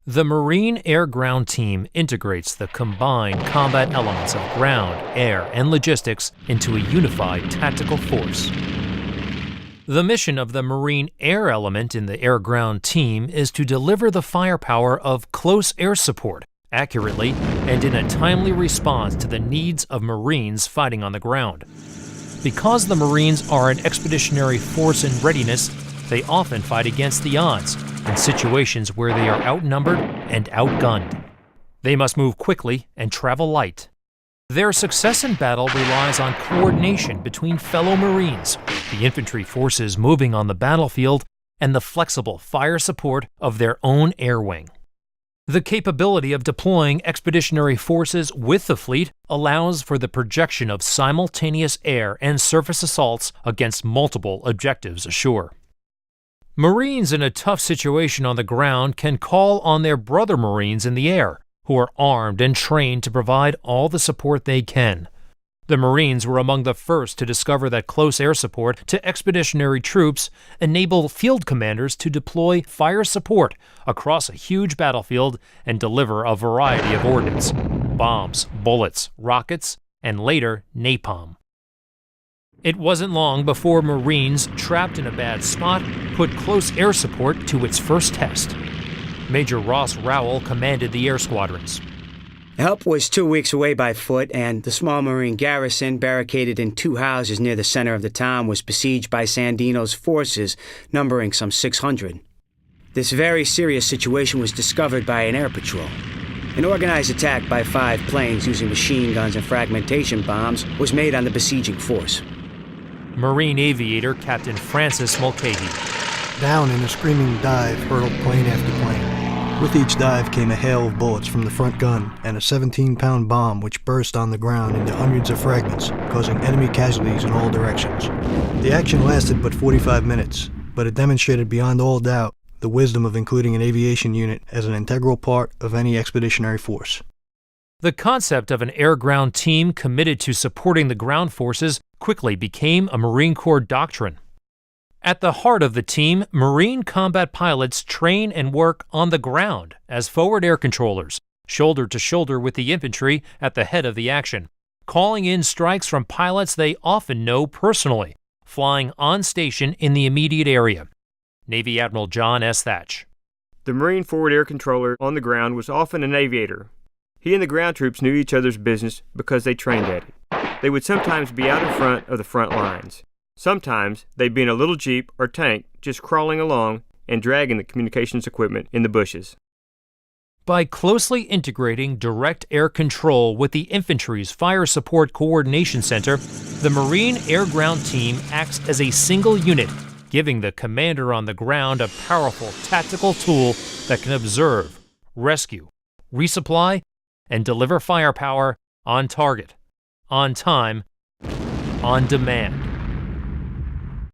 The Marine Air-Ground Team integrates the combined combat elements of ground, air, and logistics into a unified tactical force. The mission of the Marine Air element in the Air-Ground Team is to deliver the firepower of close air support accurately and in a timely response to the needs of Marines fighting on the ground. Because the Marines are an expeditionary force in readiness, they often fight against the odds in situations where they are outnumbered and outgunned. They must move quickly and travel light. Their success in battle relies on coordination between fellow Marines, the infantry forces moving on the battlefield, and the flexible fire support of their own air wing. The capability of deploying expeditionary forces with the fleet allows for the projection of simultaneous air and surface assaults against multiple objectives ashore. Marines in a tough situation on the ground can call on their brother Marines in the air, who are armed and trained to provide all the support they can. The Marines were among the first to discover that close air support to expeditionary troops enabled field commanders to deploy fire support across a huge battlefield and deliver a variety of ordnance: bombs, bullets, rockets, and later napalm. It wasn't long before Marines trapped in a bad spot put close air support to its first test. Major Ross Rowell commanded the air squadrons. Help was 2 weeks away by foot, and the small Marine garrison, barricaded in 2 houses near the center of the town, was besieged by Sandino's forces, numbering some 600. This very serious situation was discovered by an air patrol. An organized attack by 5 planes using machine guns and fragmentation bombs was made on the besieging force. Marine aviator Captain Francis Mulcahy. Down in a screaming dive hurtled plane after plane. With each dive came a hail of bullets from the front gun and a 17-pound bomb which burst on the ground into hundreds of fragments, causing enemy casualties in all directions. The action lasted but 45 minutes, but it demonstrated beyond all doubt the wisdom of including an aviation unit as an integral part of any expeditionary force. The concept of an air-ground team committed to supporting the ground forces quickly became a Marine Corps doctrine. At the heart of the team, Marine combat pilots train and work on the ground as forward air controllers, shoulder to shoulder with the infantry at the head of the action, calling in strikes from pilots they often know personally, flying on station in the immediate area. Navy Admiral John S. Thatch. The Marine forward air controller on the ground was often an aviator. He and the ground troops knew each other's business because they trained at it. They would sometimes be out in front of the front lines. Sometimes they'd be in a little jeep or tank just crawling along and dragging the communications equipment in the bushes. By closely integrating direct air control with the infantry's Fire Support Coordination Center, the Marine Air-Ground Team acts as a single unit, giving the commander on the ground a powerful tactical tool that can observe, rescue, resupply, and deliver firepower on target, on time, on demand.